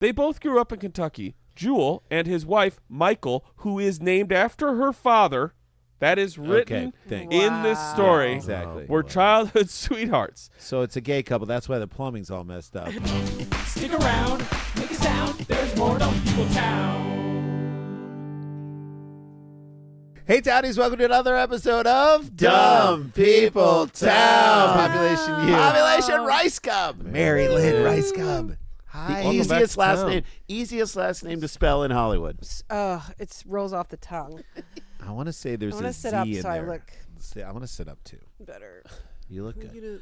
They both grew up in Kentucky. Juel and his wife, Michael, who is named after her father, that is written in this story, exactly. were childhood sweethearts. So it's a gay couple. That's why the plumbing's all messed up. Stick around, make a sound. There's more Dumb People Town. Hey, Townies, welcome to another episode of Dumb People Town. Population U. Population Rajskub. Mary Lynn Rajskub. Hi. Easiest last name to spell in Hollywood. It rolls off the tongue. I want to say there's a Z sit up in so there. I look I want to sit up too. better. You look good. You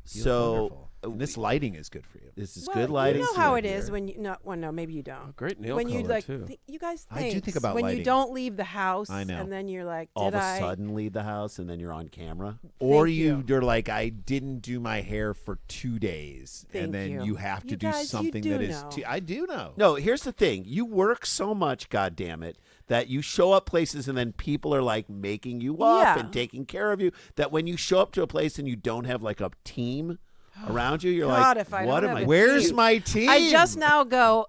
So this lighting is good for you. This is good lighting. You know how it is when you no, maybe you don't. Great nail when color you like, too. you guys think I do think about when lighting. you don't leave the house. I know. And then you're like, all did of a I? sudden leave the house and then you're on camera. Or Thank you. you're like, I didn't do my hair for 2 days, Thank and then you. you have to You do guys, you something do that is. know. I do know. No, here's the thing. You work so much, goddammit, that you show up places and then people are like making you up Yeah. and taking care of you. That when you show up to a place and you don't have like a team around you, you're God, like, if I what don't am have I? a Where's team. my team? I just now go,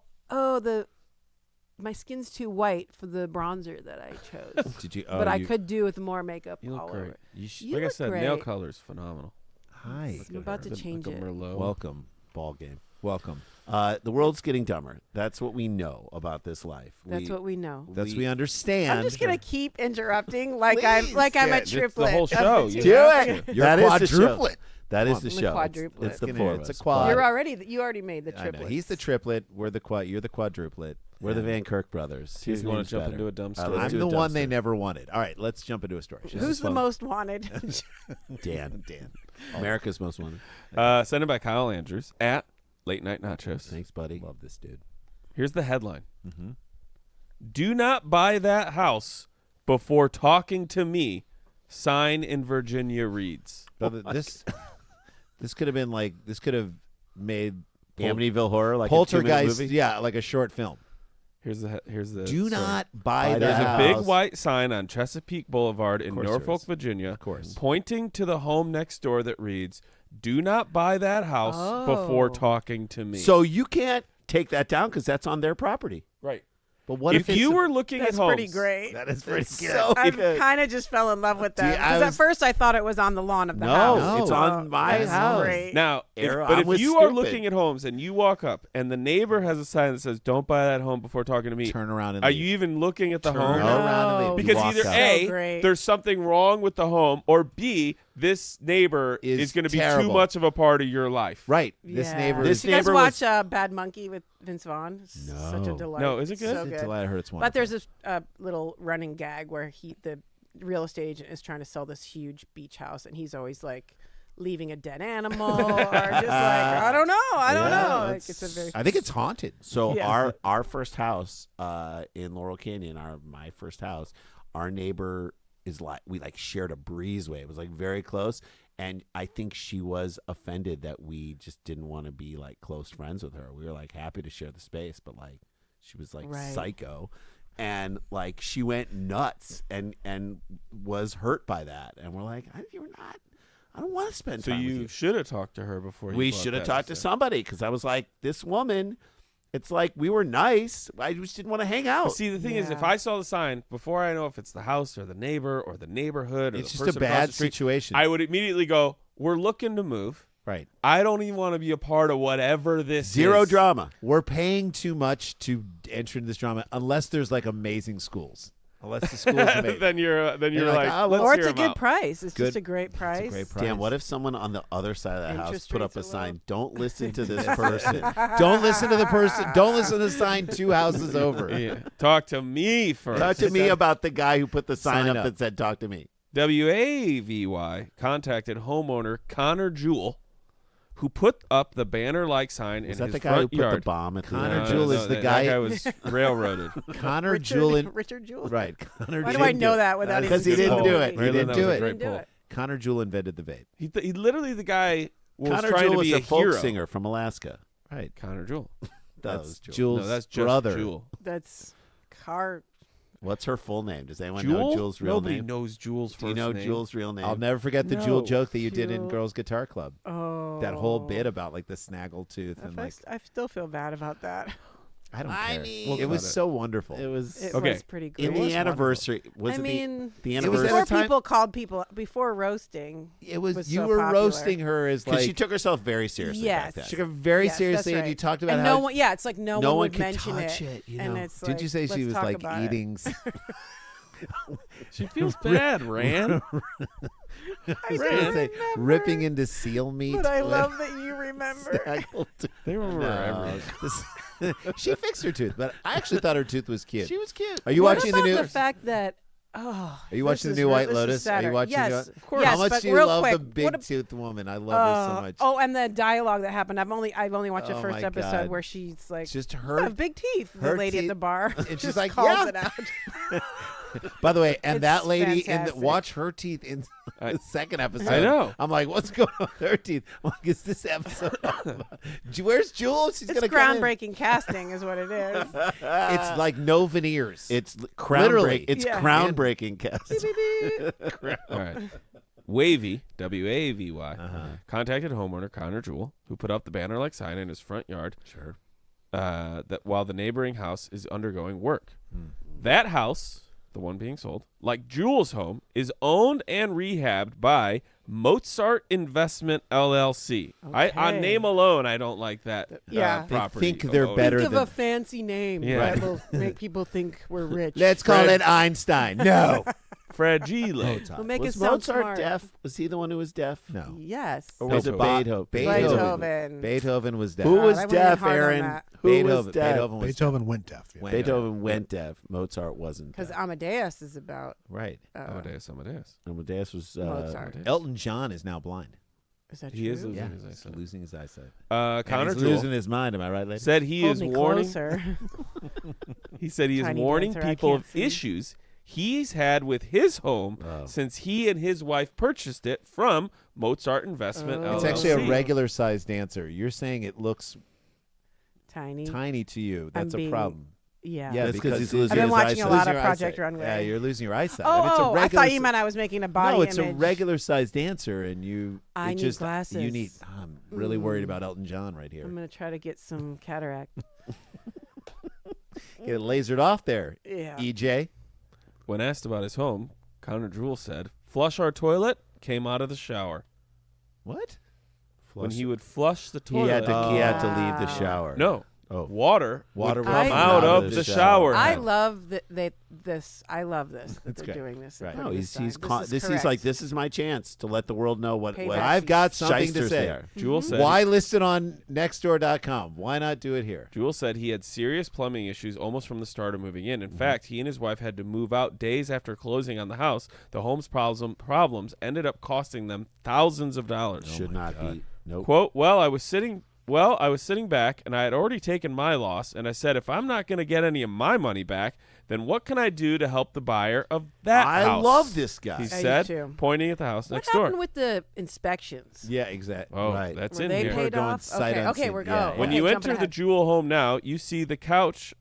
my skin's too white for the bronzer that I chose. Did you? But I could do with more makeup You look all great. over. You Like I look said, nail great. color is phenomenal. Hi. I'm about to change like a it. Merlot. Welcome. Ball game. Welcome. The world's getting dumber. That's what we know about this life. That's what we know. That's we understand. I'm just gonna keep interrupting like I'm Please. I'm a It's the triplet. whole show. of the You two. Do have it. to. You're That is the show. quadruplet. That is I'm the a show. quadruplet. It's the It's four of a us. quad. You already made the I triplet. know. He's the triplet. We're the quad. You're the quadruplet. We're the Van Kirk brothers. You His want name's to jump better. into a dumb let's story? I'm do the a dumb one they story. never wanted. All right, let's jump into a story. This Who's is the fun. most wanted? Dan. Dan. America's most wanted. Sent in by Kyle Andrews at Late Night Nachos. Thanks, buddy. Love this dude. Here's the headline. Mm-hmm. Do not buy that house before talking to me. Sign in Virginia reads. This could have been like could have made Amityville Horror, like a Poltergeist. 2-minute movie. Yeah, like a short film. Here's the Do story. not buy There's that There's a house. big white sign on Chesapeake Boulevard in course there Norfolk, is. Virginia, Of course. pointing to the home next door that reads, "Do not buy that house before Oh. talking to me." So you can't take that down because that's on their property. right. But what if if you it's were looking That's at homes, pretty great. that is pretty good. So I good. kind of just fell in love with Do you- that I because at was- first I thought it was on the lawn of the No, house. it's Oh, on my that's house. great. Now, Arrow, but I if was you are stupid. looking at homes and you walk up and the neighbor has a sign that says "Don't buy that home before talking to me," turn around and are leave. you even looking at the Turn home? around and leave. No. Because You walk either out. A, So great. there's something wrong with the home, or B, this neighbor Is is going to be terrible. too much of a part of your life. Right. This Yeah. neighbor This is Did you guys neighbor watch was- Bad Monkey with Vince Vaughn? It's Such a No. delight. No, is it good? So It's good. I heard it's wonderful. But there's this little running gag where the real estate agent is trying to sell this huge beach house, and he's always like leaving a dead animal or just like I don't know. Like, it's a very I think it's haunted. So Yeah. our first house in Laurel Canyon, my first house, our neighbor is like we like shared a breezeway. It was like very close, and I think she was offended that we just didn't want to be like close friends with her. We were like happy to share the space, but like she was like Right. psycho, and like she went nuts and was hurt by that. And we're like, you're not. I don't want to spend So time with you you. should have talked to her before. We you bought should have that talked to house. somebody because I was like, this woman, it's like we were nice. I just didn't want to hang But out. see, the thing is, if Yeah. I saw the sign before I know if it's the house or the neighbor or the neighborhood or It's the just a person across bad the street, situation. I would immediately go, "We're looking to move. Right. I don't even want to be a part of whatever this Zero is." drama. We're paying too much to enter into this drama unless there's like amazing schools. Unless the school's amazing. then you're like, like, "Ah, let's or hear it's a 'em good out." price. It's Good- just a great price. It's a great price. Dan, what if someone on the other side of the house Interest put up a rates are sign, low. don't listen to this person. Don't listen to the person. Don't listen to the sign 2 houses over. Yeah. Talk to me first. Talk to me about the guy who put the sign Sign up up. that said, talk to me. WAVY contacted homeowner Connor Juel, who put up the banner-like sign in Is that his the guy who front put yard. the bomb at the Connor end? Juel is the guy- That guy was railroaded. Connor Richard Juel. Right. Connor Why do Juel- I know that without Because even he didn't seeing do the it. movie? He didn't That do was a it. great Didn't do pull. it. Connor Juel invented the vape. He literally the guy was Connor trying Juel to was be a a folk hero. singer from Alaska. Right. Connor Juel. That's Juel. Jules' No, that's just brother. Juel. That's car What's her full name? Does anyone Jewel? know Jewel's real Nobody name? knows Jewel's first Do you know name. Jewel's real name? I'll never forget the No. Jewel joke that you did in Jewel. Girls Guitar Club. Oh. That whole bit about like the snaggle tooth and like I still feel bad about that. I don't I care. mean- it was Cut it. so wonderful. It was It Okay. was pretty great. in the anniversary. Was I it mean, the it was anniversary? at a before time- people called people before roasting. It was, was you so were popular. roasting her as Because like she took herself very seriously Yes. back then. she took it very Yes, seriously, that's and you right. talked about And how no one, yeah, it's like no one would could mention touch it. you And know. it's Didn't like, you say she let's was talk like about it. eating? She feels bad, Ran. I I was don't gonna say remember, ripping into seal meat. but I with love that you remember. snaggle tooth. They were No, wherever. she fixed her tooth, but I actually thought her tooth was cute. She was cute. Are you What watching about the new? the fact that Are you watching the new White Lotus? Are you watching? Yes, the, of course. How much but do you real love quick, the big what toothed woman? I love her so much. Oh, and the dialogue that happened. I've only watched the Oh first my episode God. where she's like, It's just "You her. have big teeth." The her lady at teeth- the bar and she's just like, calls "Yeah." it out. By the way, and It's that lady in the fantastic. watch her teeth in the second episode. I know. I'm like, what's going on with her teeth? I'm like, is this episode? Where's Jewel? She's It's gonna come in. groundbreaking casting, is what it is. It's like no veneers. It's Literally. It's Yeah. groundbreaking, Cass. All right. Wavy, W-A-V-Y, Uh-huh. contacted homeowner Connor Juel, who put up the banner-like sign in his front yard. Sure. That while the neighboring house is undergoing work. Hmm. That house, the one being sold, like Jewel's home, is owned and rehabbed by Mozart Investment LLC. On Okay. name alone, I don't like that. Yeah. They Property think they're owner. better Think of than. a fancy name Yeah. that will make people think we're rich. Let's call Fred- it Einstein. No. Fragile. We'll make Was it sound Mozart smart. deaf? Was he the one who was deaf? No. Yes. Or No, was it Beethoven. Beethoven? Beethoven. Was deaf. Who God, was I went deaf, hard on Aaron? that. Who Beethoven. was deaf? Beethoven was Beethoven went deaf. Yeah. Went Beethoven went deaf. Mozart wasn't. Because deaf. Amadeus is about. right. Amadeus. Amadeus was. Mozart. Elton John is now blind. Is that He true? is losing Yeah, his he's eyesight. losing his eyesight. Connor And he's Juel losing his mind. Am I right, lady? said he Hold is me warning. closer. He said he is Tiny warning dancer, I people can't of see. issues he's had with his home Oh. since he and his wife purchased it from Mozart Investment Oh. It's LLC. actually a regular sized dancer. You're saying it looks Tiny. tiny to you. That's a being- problem. Yeah. Yeah, That's 'cause he's you're losing I've been his watching eyesight. a lot losing of your Project eyesight. Runway. Yeah, you're losing your eyesight. Oh, it's a I regular thought you meant I was making a body No, it's image. a regular sized dancer, and you. I it need just, glasses. You need. I'm really worried Mm. about Elton John right here. I'm going to try to get some cataract. Get it lasered off there, Yeah. EJ. When asked about his home, Connor Juel said, "Flush our toilet, came out of the shower." What? When he would flush the He toilet, had to leave the Wow. shower. no, Oh. water Water would would come come out of the shower. I head. love this. I love this. That That's they're great. doing this. Right. They're No, putting he's this he's side. con- This this is he's like correct. this is my chance to let the world know what Payback. I've got something to shysters say. they are. Juel said, Why list it on nextdoor.com? Why not do it here? Juel said he had serious plumbing issues almost from the start of moving in. In fact, he and his wife had to move out days after closing on the house. The home's problems ended up costing them thousands of dollars. Should not be. Nope. Quote, I was sitting back and I had already taken my loss, and I said, if I'm not going to get any of my money back, then what can I do to help the buyer of that I house? love this guy. He I do said, too. pointing at the house What next door. happened with the inspections? Yeah, exactly. Oh, Right. that's Were in they here. paid going off? sight Okay, unseen. we're Yeah. When okay, you jumping enter the ahead. Juel home now, you see the couch.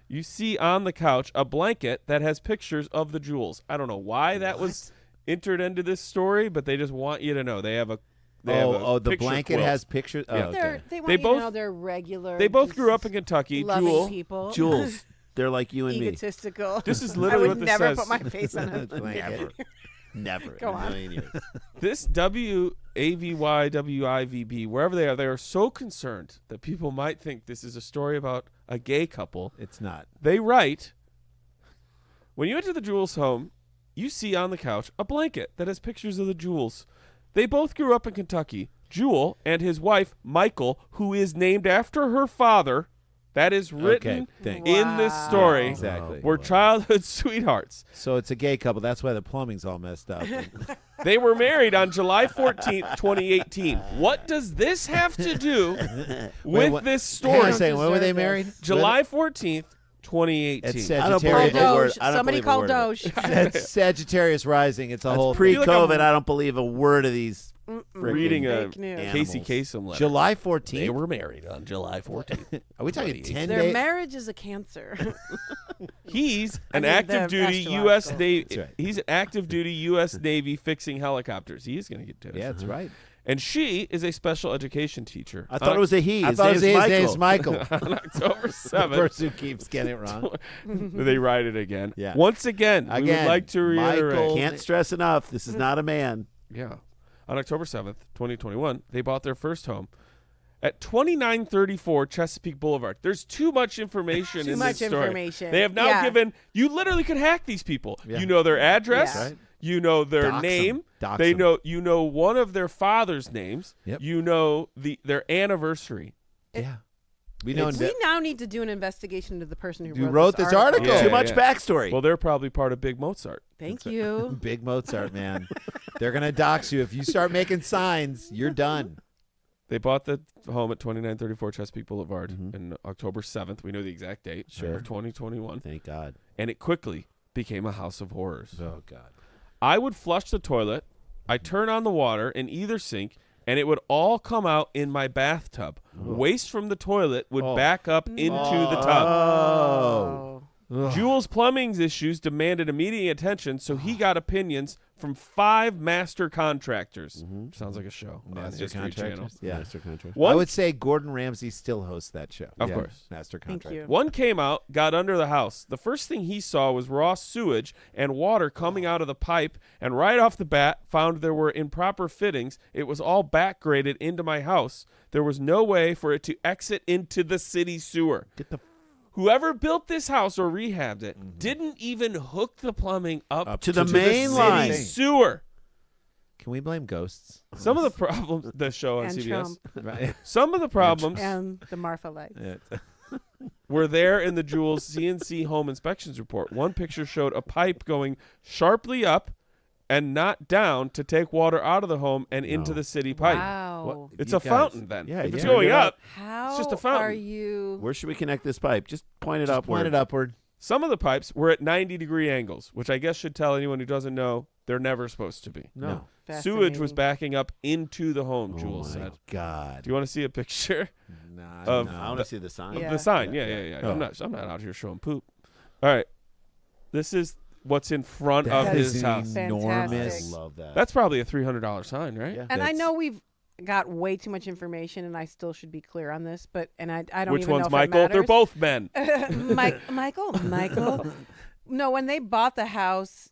You see on the couch a blanket that has pictures of the Juels. I don't know why that was entered into this story, but they just want you to know they have a. They have a The picture blanket quilt. has pictures. Oh, Yeah. okay. They want They you both- to know they're regular. They both just grew up in Kentucky. loving Juel. people. Jules, they're like you and me. Egotistical. This is I literally would what this never says. put my face on a Blanket. Never. Go in a on. million years. This WAVYWIVB, wherever they are so concerned that people might think this is a story about a gay couple. It's not. They write, when you enter the Juels home, you see on the couch a blanket that has pictures of the Juels. They both grew up in Kentucky. Juel and his wife, Michael, who is named after her father, that is written thanks. in this story, Exactly. were childhood sweethearts. So it's a gay couple. That's why the plumbing's all messed up. They were married on July 14th, 2018. What does this have to do with what- this Hang on story? a second. When were they deserve married? this. July 14th, 2018. It's I don't Sagittarius. believe a word. Doge. I don't Somebody believe a called word of Doge. it. That's Sagittarius rising. It's a whole Pre-COVID, feel like I'm- I don't believe a word of these reading a Fake news. Casey Animals. Kasem letter. July They 14th. were married on July 14th. Are we talking Bloody 10 Their days? marriage is a cancer. He's I an mean, active the duty astrological. U.S. Navy. That's right. He's an active duty U.S. Navy fixing helicopters. He is going to get to it. Yeah, that's right. And she is a special education teacher. I thought it was a he. I His thought it was name's his name's Michael. Michael. on October The 7th. person who keeps getting it wrong. They write it again. Yeah. Once again, we would Again, like to reiterate. Michael- Can't stress enough. This is not a man. Yeah. On October 7th, 2021, they bought their first home at 2934 Chesapeake Boulevard. There's too much information Too in much this story. information. They have now Yeah. given, you literally could hack these people. Yeah. You know their address. Yeah. Right. You know their Dox 'em. name. Dox They 'em. know you know one of their father's names. Yep. You know their anniversary. Yeah. We know We now need to do an investigation into the person who You wrote wrote this article. Yeah, Too much yeah. backstory. Well, they're probably part of Big Mozart. Thank you. Big Mozart, man. They're going to dox you. If you start making signs, you're done. They bought the home at 2934 Chesapeake Boulevard on October 7th. We know the exact date of 2021. Thank God. And it quickly became a house of horrors. Oh, God. I would flush the toilet, I turn on the water in either sink, and it would all come out in my bathtub. Waste from the toilet would back up into the tub. Oh. Juel's plumbing's issues demanded immediate attention, so he got opinions from 5 master contractors. Sounds like a show. on Master History contractors? Channel. Yeah. Master contract. One, I would say Gordon Ramsay still hosts that show. Of course. Master Thank contract. you. one came out, got under the house. The first thing he saw was raw sewage and water coming out of the pipe, and right off the bat found there were improper fittings. It was all backgraded into my house. There was no way for it to exit into the city sewer. Get the Whoever built this house or rehabbed it didn't even hook the plumbing up to the the main city line. sewer. Can we blame ghosts? Some of the problems, the show on And CBS, Trump. Right. some of the problems And the Marfa lights. were there in the Juel's CNC home inspections report. One picture showed a pipe going sharply up and not down to take water out of the home and into the city pipe. Wow. It's You a guys- fountain then. yeah, if you it's turned going it up, How just a fountain. are you? Where should we connect this pipe? Just point it Just upward. point it upward. some of the pipes were at 90-degree angles, which I guess should tell anyone who doesn't know they're never supposed to be. No. Sewage was Fascinating. backing up into the home, Oh Juel my said. God. Do you want to see a picture Nah, of I want to see the sign. Yeah. the sign? Yeah. Oh. I'm not out here showing poop. All right. This is what's in front of That his is house. I enormous. love that. That's probably a $300 sign, right? Yeah. And I That's- know we've got way too much information, and I still should be clear on this, but I don't Which even one's know if Michael? It They're matters. both men. Michael. No, when they bought the house,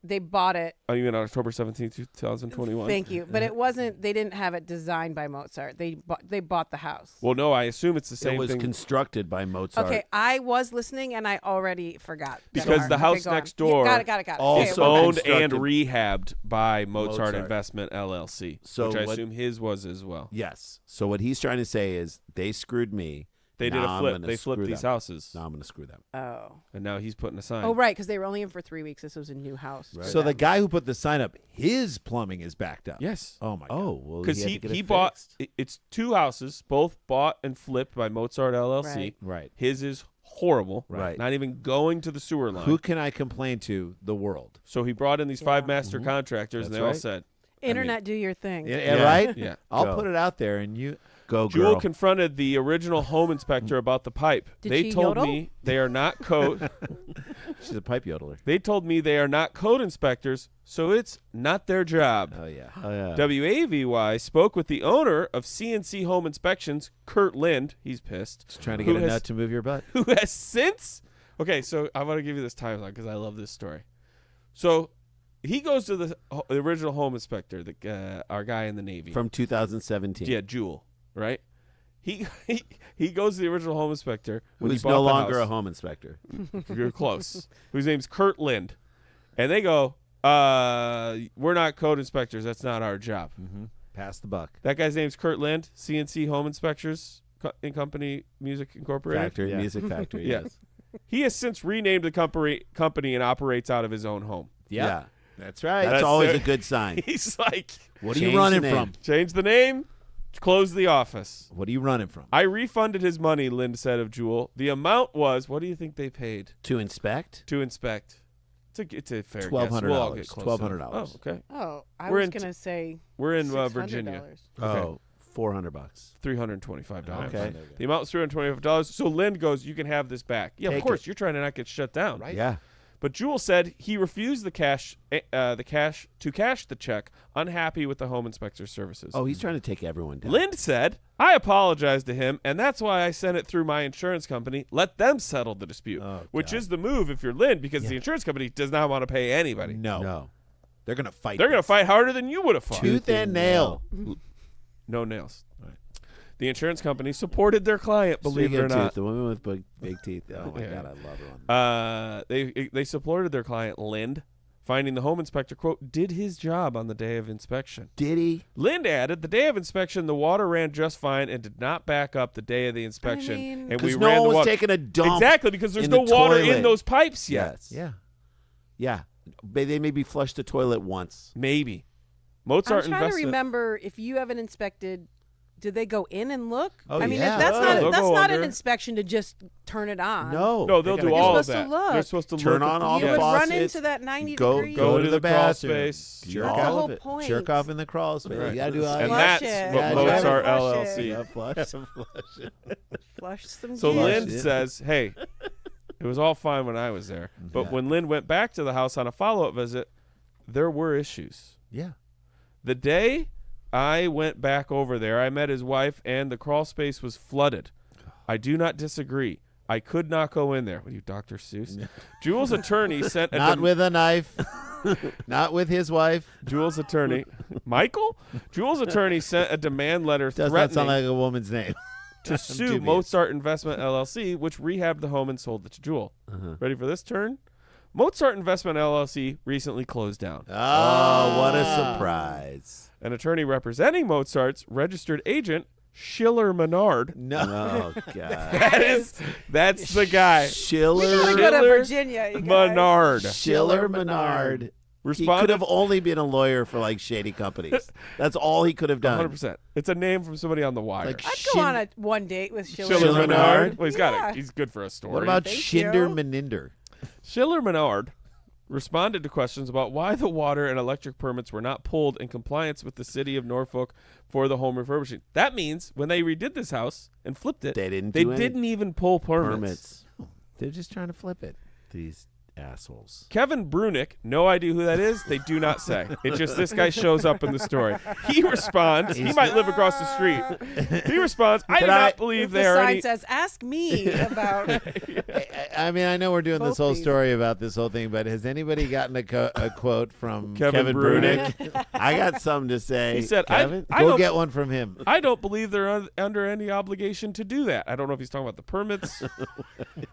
they bought it. Oh, you mean on October 17th, 2021? Thank you, but it wasn't. They didn't have it designed by Mozart. They bought the house. Well, no, I assume it's the same it was thing. constructed by Mozart. Okay, I was listening and I already forgot. that Because part. the Okay, house go on. next Yeah, door got it. Okay, also we're back. owned and constructed- rehabbed by Mozart Mozart. Investment LLC, So which I what- assume his was as well. Yes. So what he's trying to say is they screwed me. They did Now a I'm flip. gonna They flipped screw these them. houses, Now I'm going to screw them. Oh. and now he's putting a sign. Oh, right, because they were only in for 3 weeks. This was a new house. Right. for So the them. guy who put the sign up, his plumbing is backed up. Yes, Oh my God. Oh, well, because had he to get it bought. fixed. It's 2 houses, both bought and flipped by Mozart LLC. Right. Right. His is horrible. Right. Not even going to the sewer line. Who can I complain to? The world. So he brought in these 5 Yeah. master contractors, and That's they all right. said, Internet, do your thing. Yeah, Yeah. right? Yeah. I'll Go. put it out there and you Go, Juel girl. confronted the original home inspector about the pipe. Did they she told yodel? me they are not code. She's a pipe yodeler. They told me they are not code inspectors, so it's not their job. Oh yeah. Oh, yeah. WAVY spoke with the owner of CNC Home Inspections, Kurt Lind. He's pissed. Just trying to Who get a has- nut to move your butt. Who has since? Okay, so I want to give you this timeline because I love this story. So he goes to the original home inspector, our guy in the Navy. From 2017. Yeah, Juel, right? He goes to the original home inspector when he Who's bought no the longer house. a home inspector. You're close. Whose name's Kurt Lind, and they go, "We're not code inspectors. That's not our job." Pass the buck. That guy's name's Kurt Lind, CNC Home Inspectors in Company Music Incorporated. Factory, Yeah. music factory. Yeah. Yes. He has since renamed the company and operates out of his own home. Yep. Yeah. That's right. That's That's always it. a good sign. He's like, What are Change you running the name. from? change the name, close the office. What are you running from? I refunded his money, Lind said of Juel. The amount was, what do you think they paid To inspect? to inspect? It's a fair guess. $1,200. We'll all get close. $1,200. Oh, okay. Oh, I We're was in going to say We're in $600. Virginia. Oh, $400. $325. Okay. The amount was $325. So Lynn goes, "You can have this back." Yeah, Take of course. it. You're trying to not get shut down, Right. Yeah. But Juel said he refused to cash the check, unhappy with the home inspector's services. Oh, he's trying to take everyone down. Lynn said, "I apologized to him, and that's why I sent it through my insurance company. Let them settle the dispute," which is the move if you're Lynn, because the insurance company does not want to pay anybody. No. They're going to fight. They're going to fight harder than you would have fought. Tooth and nail. No nails. The insurance company supported their client, believe Speaking it or of not. teeth, the woman with big teeth. Oh, my Yeah. God, I love her. They supported their client, Lind, finding the home inspector, quote, did his job on the day of inspection. Did he? Lind added, the day of inspection, the water ran just fine and did not back up the day of the inspection. mean- and we Because ran no the one was water. taking a dump. Exactly, because there's in no the water toilet. in those pipes yet. Yes. Yeah. Yeah. They maybe flushed the toilet once. Maybe. I'm Mozart trying to invested. remember if you haven't inspected. Did they go in and look? Oh, I mean, yeah. that's They'll not go an under. inspection to just turn it on. No. No, they'll They do gotta all You're of supposed that. to look. They're supposed to Turn look on at all You the would faucets. run into that 90 Go- degrees. Go to the crawl bathroom. space. Jerk That's the off whole it. point. Jerk off in the crawl space. Right. You got to do all And Flush that's it. what Yeah, Mozart flush LLC. it. Flush. Flush some So juice. Lynn says, hey, it was all fine when I was there. But when Lynn went back to the house on a follow-up visit, there were issues. Yeah. The day I went back over there, I met his wife, and the crawl space was flooded. I do not disagree. I could not go in there. What are you, Dr. Seuss? Juel's attorney sent a Not with a knife. Not with his wife. Juel's attorney, Michael? Juel's attorney sent a demand letter Does not threatening sound like a woman's name. to sue dubious. Mozart Investment LLC, which rehabbed the home and sold it to Juel. Ready for this turn? Mozart Investment LLC recently closed down. Oh, what a surprise. An attorney representing Mozart's registered agent, Schiller Menard. No. Oh, God. That's the guy. Schiller. Really go to Schiller Virginia, you guys. Menard. Schiller Menard. He Responded could have only been a lawyer for like shady companies. That's all he could have done. 100%. It's a name from somebody on The Wire. Like I'd go on one date with Schiller. Schiller Schiller Menard. Menard? Well, Yeah. he's good for a story. What about Thank Shinder you. Meninder? Schiller Menard responded to questions about why the water and electric permits were not pulled in compliance with the city of Norfolk for the home refurbishing. That means when they redid this house and flipped it, They didn't they do any didn't even pull permits. permits. They're just trying to flip it. These assholes. Kevin Brunick, no idea who that is. They do not say. It's just this guy shows up in the story. He responds. He might live across the street. He responds, I do not believe The there are sign any. says, "Ask me about." I mean, I know we're doing this Both whole these. story about this whole thing, but has anybody gotten a quote from Kevin Brunick. I got something to say. He said, Kevin? I Go don't, get one from him. I don't believe they're under any obligation to do that. I don't know if he's talking about the permits.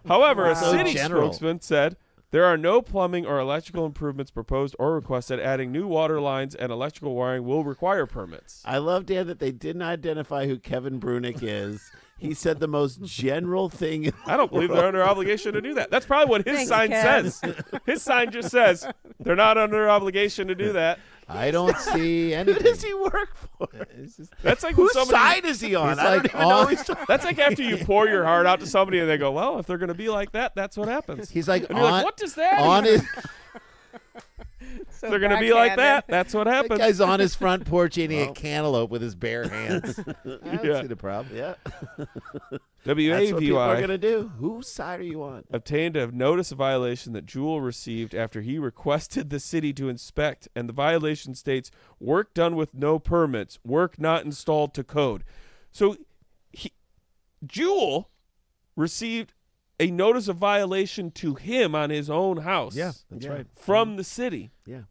However, a Wow. city So general. spokesman said, there are no plumbing or electrical improvements proposed or requested. Adding new water lines and electrical wiring will require permits. I love, Dan, that they didn't identify who Kevin Brunick is. He said the most general thing. I don't believe they're under obligation to do that. That's probably what his Thanks, sign Kev. says. His sign just says they're not under obligation to do that. I don't see Who anything. does he work for? That's like when Whose somebody. side is he on? He's I don't like even know on- who he's talking. That's like after you pour your heart out to somebody and they go, well, if they're going to be like that, that's what happens. He's like And you're on, like, what does that on mean? his. So If they're going to be like that, backhanded. that's what That happens. guy's on his front porch eating a cantaloupe with his bare hands. I don't Yeah. see the problem. Yeah. That's what people are WAVY going to do. Whose side are you on? obtained a notice of violation that Juel received after he requested the city to inspect, and the violation states, work done with no permits, work not installed to code. So Juel received a notice of violation to him on his own house That's Yeah. right. from the city Yeah.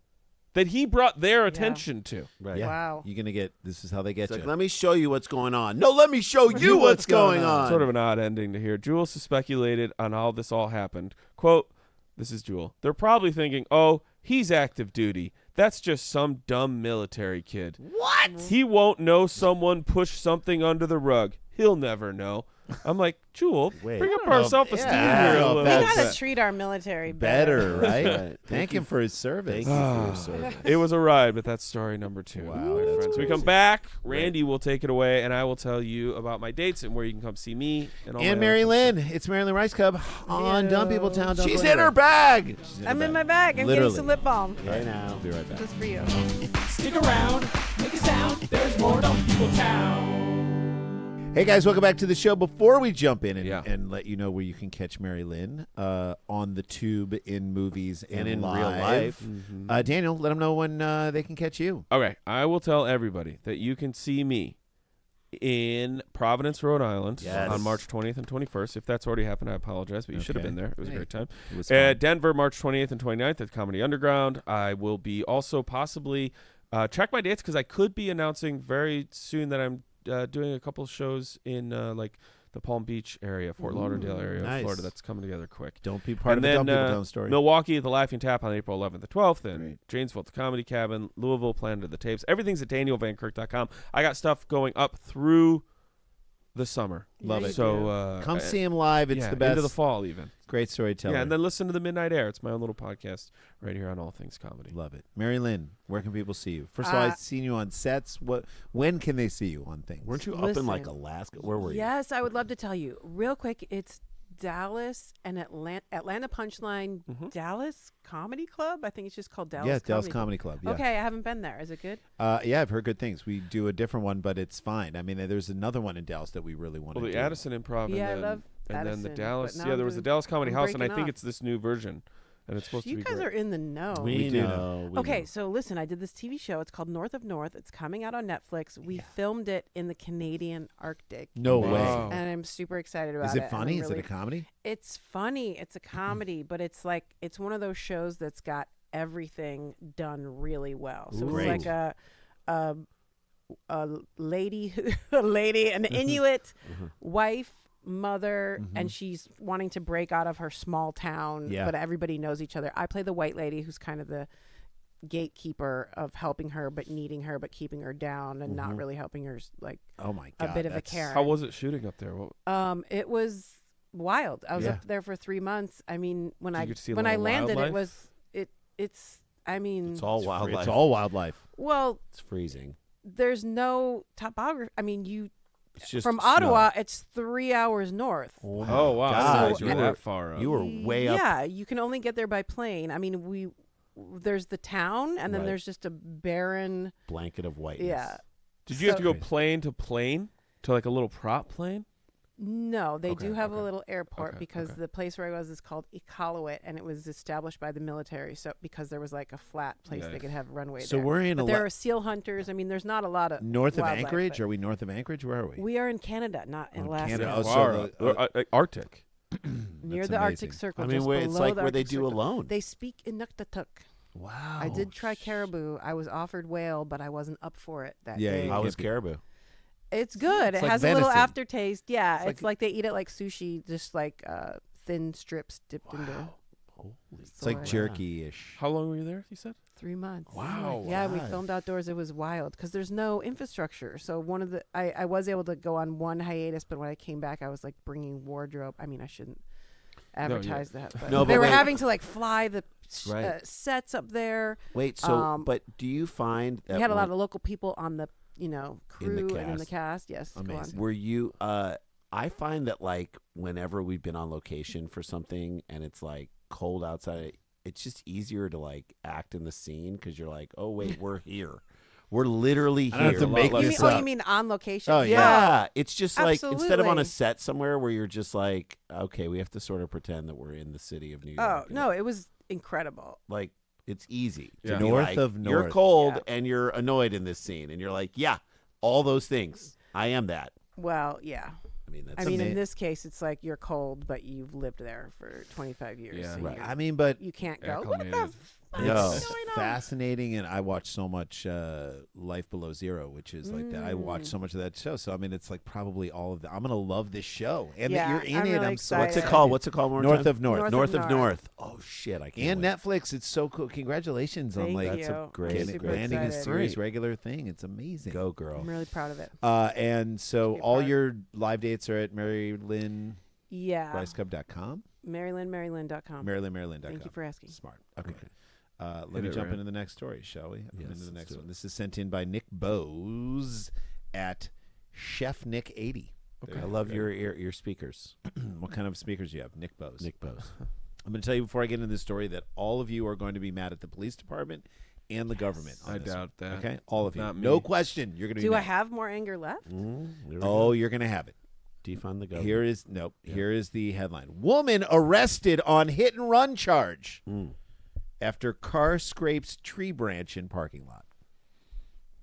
that he brought their attention to. Right. Yeah. Wow. You're gonna get. This is how they get It's you. like, let me show you what's going on. No, let me show you what's going on. Sort of an odd ending to hear. Juel speculated on how this all happened. Quote, this is Juel. They're probably thinking, oh, he's active duty. That's just some dumb military kid. What? He won't know someone pushed something under the rug. He'll never know. I'm like, Jewel, Wait. bring up I don't our know. self-esteem Yeah. here a I don't know little if We that's- bit. gotta treat our military Better, right? Right. Thank him for his service. Thank you for your service. It was a ride, but that's story number 2. Wow, my that's friends. We crazy. come back. Randy will take it away, and I will tell you about my dates and where you can come see me. And all And my Mary other Lynn. It's Mary Lynn Rajskub on Dumb People Town. Don't She's go in her anywhere. bag. I'm in my bag. I'm Literally. getting some lip balm. Right now. Be right back. Just for you. Stick around, make a sound. There's more Dumb People Town. Hey guys, welcome back to the show. Before we jump in and, Yeah. and let you know where you can catch Mary Lynn on the tube, in movies, and in real live. life. Daniel, let them know when they can catch you. Okay, I will tell everybody that you can see me in Providence, Rhode Island Yes. on March 20th and 21st. If that's already happened, I apologize, but you should have Okay. been there. It was a Hey, great time. It was fun. Denver, March 20th and 29th at Comedy Underground. I will be also possibly check my dates because I could be announcing very soon that I'm doing a couple shows in like the Palm Beach area, Fort Lauderdale area nice. of Florida. That's coming together quick. Don't be part And of the then Dumb People Town story. Milwaukee at the Laughing Tap on April 11th and 12th, and Great. Janesville at the Comedy Cabin, Louisville, Planet of the Tapes. Everything's at DanielVanKirk.com. I got stuff going up through the summer. Love it. So Come see him live. It's yeah, the best. into the fall even. Great storyteller. Yeah, and then listen to the Midnight Air. It's my own little podcast right here on All Things Comedy. Love it. Mary Lynn, where can people see you? First of all, I've seen you on sets. When can they see you on things? Weren't you up in like Listen. Alaska? Where were you? Yes, I would love to tell you. Real quick, it's Dallas and Atlanta Punchline Dallas Comedy Club. I think it's just called Dallas Yeah, Dallas Comedy Comedy Club. Yeah. Okay, I haven't been there. Is it good? Yeah, I've heard good things. We do a different one, but it's fine. I mean, there's another one in Dallas that we really want Well, to the do. Addison Improv, Yeah, I and then, love and then the Addison, Dallas. but now Yeah, I'm there was the doing- Dallas Comedy I'm House, and I breaking think up. it's this new version, and it's supposed to You be guys great. are in the know. We do know. we Okay, know. so listen, I did this TV show. It's called North of North. It's coming out on Netflix. We filmed it in the Canadian Arctic. No Wow. way. And I'm super excited about Is it. it and funny? I'm Is it a comedy? It's funny. It's a comedy, but it's like it's one of those shows that's got everything done really well. So Great. it's like a lady, an Inuit wife, mother, and she's wanting to break out of her small town, Yeah. but everybody knows each other. I play the white lady who's kind of the gatekeeper of helping her, but needing her, but keeping her down and not really helping her. Like Oh my a god. bit of a that's- Karen. How was it shooting up there? What, It was wild. I was Yeah. up there for 3 months. I mean, when Did I you get to see a when lot I of landed, wildlife? it's. I mean, It's all wildlife. It's all wildlife. well, It's freezing. there's no topography. I mean, It's just from snow. Ottawa, it's 3 hours north. oh wow, God, so you were you that were- far up. You were way up. Yeah, you can only get there by plane. I mean, there's the town, and then Right. there's just a barren. Blanket of whiteness. Yeah. Did you have to So- go plane to plane to like a little prop plane? No, they do Okay, have okay. a little airport Okay, because okay. the place where I was is called Iqaluit, and it was established by the military. So because there was like a flat place they Nice. could have runway So there. we're in But a there are seal hunters. I mean, there's not a lot of north of wildlife, Anchorage. but Are we north of Anchorage? Where are we? We are in Canada, not in Oh, Alaska. Canada. Oh, so Far the- up. Arctic. Near That's the Arctic amazing. Circle. I mean, just where it's below like the where they Arctic do Circle. alone. They speak Inuktitut. Wow. I did try caribou. I was offered whale, but I wasn't up for it that Yeah, day. you How can't was be- caribou? It's good. It's It like has a little venison. aftertaste. Yeah, It's it's like they eat it like sushi, just like thin strips dipped into Holy. It's like soy. jerky-ish. How long were you there? You said. 3 months. Wow. Yeah, we God. filmed outdoors. It was wild because there's no infrastructure. So I was able to go on one hiatus, but when I came back, I was like bringing wardrobe. I mean, I shouldn't advertise that. But No, they but were wait. having to like fly the Right. sets up there. Wait, so Um, but do you find that We had a lot when- of local people on the crew and in the cast. Yes, go on. Amazing. were you I find that like whenever we've been on location for something and it's like cold outside, it's just easier to like act in the scene because you're like, oh wait, we're here. We're literally I don't have here. to make You mean, this oh, up. you mean on location? Oh, Yeah, it's just like instead of on a Absolutely. set somewhere where you're just like, okay, we have to sort of pretend that we're in the city of New York. Oh and no, it was incredible. like it's easy. To Yeah. be North like, of You're North. cold Yeah. and you're annoyed in this scene, and you're like, yeah, all those things. I am that. Well, yeah. I mean, that's I mean, ama- in this case, it's like you're cold, but you've lived there for 25 years. Yeah. so Right. you're- I mean, but You can't go. Look at Acclimated. that It's fascinating, and I watch so much Life Below Zero, which is like that. I watch so much of that show, so I mean, it's like probably all of that. I'm gonna love this show, and that you're in I'm it. really I'm so excited. What's it called? What's it called? One more North time? of North. North of North. Oh shit! I can't. And wait. Netflix, it's so cool. Congratulations on Thank like you. That's a great- I'm getting super landing a excited. series regular thing. It's amazing. Go girl. I'm really proud of it. And so Be a all part. your live dates are at MaryLynnRajskub.com. MaryLynn.com. MaryLynnRajskub.com. Thank you for asking. Smart. Okay. Let Hit me it, jump Ryan. into the next story, shall we? Into Yes, the let's next do one. it. This is sent in by Nick Bose at Chef Nick 80. I love your speakers, What kind of speakers do you have? Nick Bose. Nick Bose. I'm going to tell you before I get into this story that all of you are going to be mad at the police department and the government. On I this doubt one. that. Okay, all of you. Not me. No question. You're going to be Do I mad. have more anger left? Oh, you're going to have it. Defund the government. Here is Here is the headline: Woman arrested on hit and run charge after car scrapes tree branch in parking lot.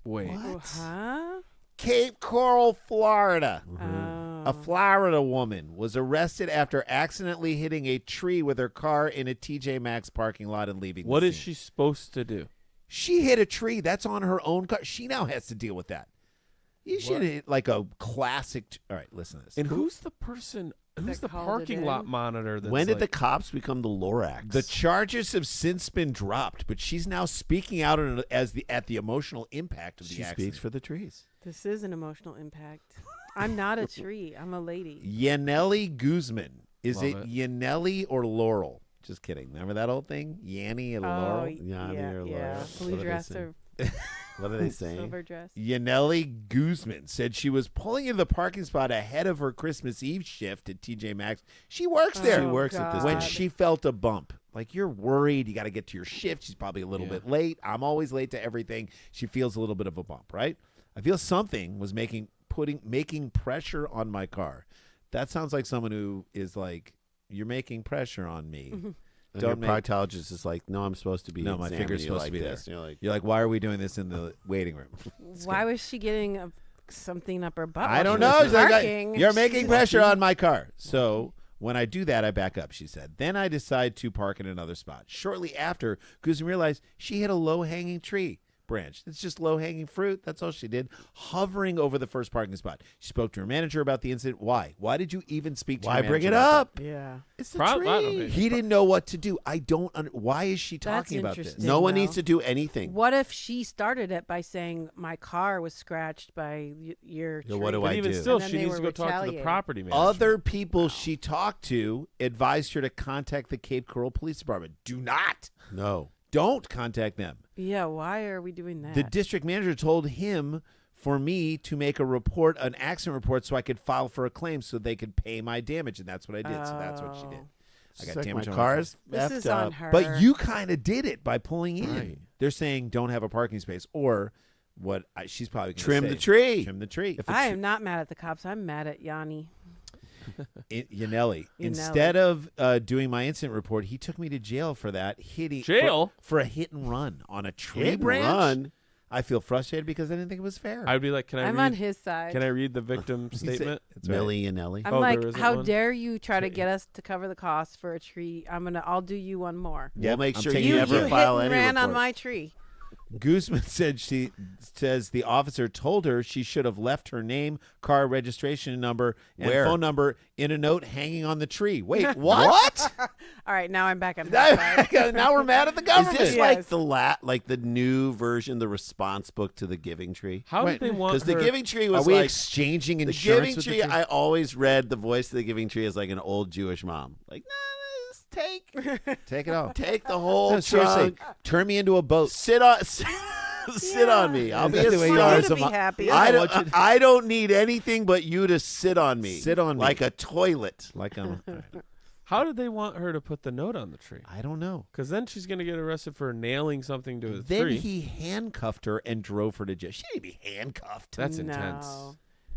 Wait. Oh, huh? Cape Coral, Florida. Oh. A Florida woman was arrested after accidentally hitting a tree with her car in a TJ Maxx parking lot and leaving. What the is scene. she supposed to do? She hit a tree. That's on her own car. She now has to deal with that. You should hit like a classic. All right, listen to this. And who's the person? Who's the called it parking lot in? monitor? That's When did the like, cops become the Lorax? The charges have since been dropped, but she's now speaking out at the emotional impact of the she accident. speaks for the trees. This is an emotional impact. I'm not a tree. I'm a lady. Yaneli Guzman. Is Love it it. Yaneli or Laurel? Just kidding. Remember that old thing? Yanni and Laurel? Yanni yeah, or yeah. Laura. Blue What are they dress saying? or What are they saying? silver dress. Yaneli Guzman said she was pulling into the parking spot ahead of her Christmas Eve shift at TJ Maxx. She works there. Oh, works at this When God. she felt a bump. Like, you're worried. You got to get to your shift. She's probably a little bit late. I'm always late to everything. She feels a little bit of a bump, right? I feel something was making pressure on my car. That sounds like someone who is like, you're making pressure on me. And Don't your make- proctologist is like, no, I'm supposed to be. No, my examining finger's you supposed like to be this. there. And you're like, Why are we doing this in the waiting room? Why was she getting something up her butt? I while don't she know. was She's like, parking? you're making pressure on my car. So when I do that, I back up, she said. Then I decide to park in another spot. Shortly after, Guzman realized she hit a low-hanging tree branch. It's just low-hanging fruit. That's all she did, hovering over the first parking spot. She spoke to her manager about the incident. Why? Why did you even speak to why your bring manager it about up? Yeah. It's the Prob- tree. okay. He didn't know what to do. I don't. Why is she That's talking about this? interesting. No one though. needs to do anything. What if she started it by saying my car was scratched by your tree? Yeah, what do But I even do? still, And then she they needs to were go talk to the retaliating. property manager. Other people she talked to advised her to contact the Cape Coral Police Department. Do not. No. Don't contact them. Yeah, why are we doing that? The district manager told him for me to make a report, an accident report, so I could file for a claim so they could pay my damage. And that's what I did. So that's what she did. I It's got like damage my on car's this effed is up. on her. But you kind of did it by pulling in. Right. They're saying don't have a parking space, or what she's probably going to Trim say, the tree. Trim the tree. If I it's- am not mad at the cops. I'm mad at Yanni. Yaneli. Instead of doing my incident report, he took me to jail for that Jail? for a hit and run on a tree Hit and branch. run? I feel frustrated because I didn't think it was fair. I'd be like, can I I'm read? on his side. Can I read the victim He said- statement? That's right. Millie and Ellie. I'm Oh, like, there isn't how one? dare you try to get us to cover the cost for a tree? I'll do you one more. We'll make I'm sure taking you it never from- file hit and any ran on report. my tree. Guzman says the officer told her she should have left her name, car registration number, and Where? phone number in a note hanging on the tree. Wait, what? All right, now I'm back on his side. Now we're mad at the Is government. this Yes. like the new version, the response book to the Giving Tree? How Wait, did they want Because the her- Giving Tree Are was we like exchanging the insurance Giving with Tree. the tree? I always read the voice of the Giving Tree as like an old Jewish mom. Like, nah, just Take it off. take the whole No, seriously, trunk. turn me into a boat. Sit on, sit on me. I'll be That's a the way you star. are. You to be happy. I don't need anything but you to sit on me. Sit on me. like a toilet. Like I'm. How did they want her to put the note on the tree? I don't know. Because then she's going to get arrested for nailing something to a Then tree. he handcuffed her and drove her to jail. She didn't be handcuffed. That's No. intense.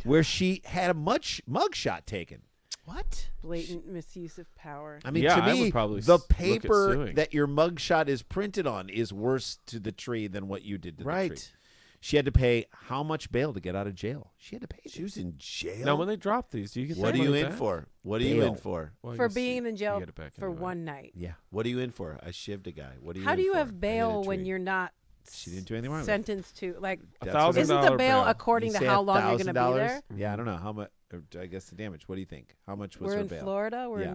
Where she had a mugshot taken. What? Blatant misuse of power. I mean, Yeah, to I me, would probably the look at paper suing. that your mugshot is printed on is worse to the tree than what you did to the tree. She had to pay how much bail to get out of jail? She had to pay. She was in jail. Now, when they drop these, do you get What that are you money in back? for? What are you in for? Well, I For guess being you in jail get it back for anyway. one night. Yeah. What are you in for? I shivved a guy. What are you How in do you for? have bail when tree. you're not She didn't do anything wrong with it. sentenced to like? $1,000 Isn't the bail bail. according to how long you're going to be there? Yeah, I don't know how much. I guess the damage. What do you think? How much was We're her in bail? Florida. Yeah.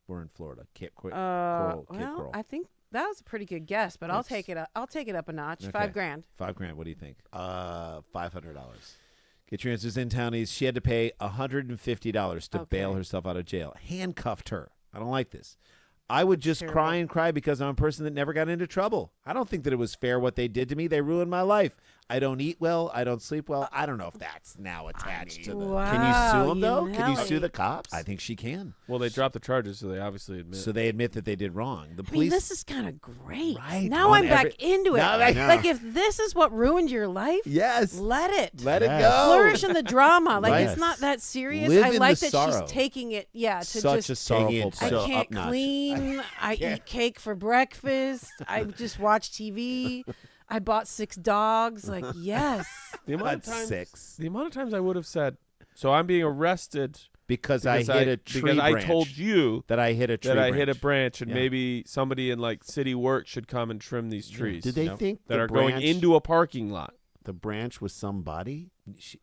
We're in Florida. Cape Coral. Well, I think that was a pretty good guess, but I'll take it up. I'll take it up a notch. Okay. $5,000. $5,000. What do you think? $500. Get your answers in, townies. She had to pay $150 to bail Okay. herself out of jail. Handcuffed her. I don't like this. I would just Terrible. cry and cry because I'm a person that never got into trouble. I don't think that it was fair what they did to me. They ruined my life. I don't eat well. I don't sleep well. I don't know if that's now attached to the. Wow, Can you sue him you though? Can you Nelly. sue the cops? I think she can. Well, they dropped the charges, so they obviously admit. So they admit that they did wrong. The I mean, police. this is kind of great. Right, Now on I'm back every- into it. Now I know. Like if this is what ruined your life, yes. let it. Let it Yes. go. Flourish in the drama. Like Right. it's not that serious. Live I in like the that sorrow. she's taking it. Yeah, to Such just a Taking sorrowful it I place. so can't up-notch. clean. I eat cake for breakfast. I just watch TV. I bought 6 dogs. Like, yes. the amount of That's times, 6. The amount of times I would have said, "So I'm being arrested Because I hit a tree because branch. I told you that I hit a tree that I branch. hit a branch, and Yeah. maybe somebody in like city work should come and trim these trees." Did they Nope. think that the are going branch- into a parking lot? the branch was somebody?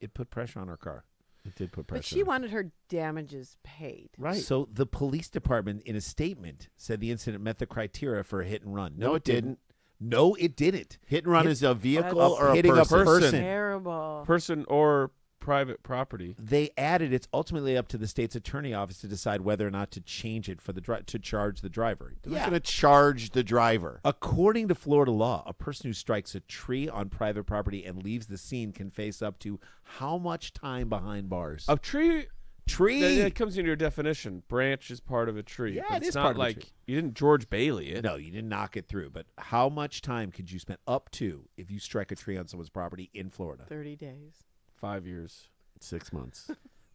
It put pressure on her car. It did put pressure. But she on. wanted her damages paid. Right. So the police department, in a statement, said the incident met the criteria for a hit and run. No, it didn't. No, it didn't. Hit and run Hit- is a vehicle That's- or a hitting a person. person. Terrible. Person or private property. They added it's ultimately up to the state's attorney office to decide whether or not to change it for the to charge the driver. Who's going to charge the driver? According to Florida law, a person who strikes a tree on private property and leaves the scene can face up to how much time behind bars? A tree. Tree. That comes into your definition. Branch is part of a tree. Yeah, but it it's is not part of a like tree. you didn't George Bailey it. No, you didn't knock it through. But how much time could you spend up to if you strike a tree on someone's property in Florida? 30 days. 5 years. 6 months.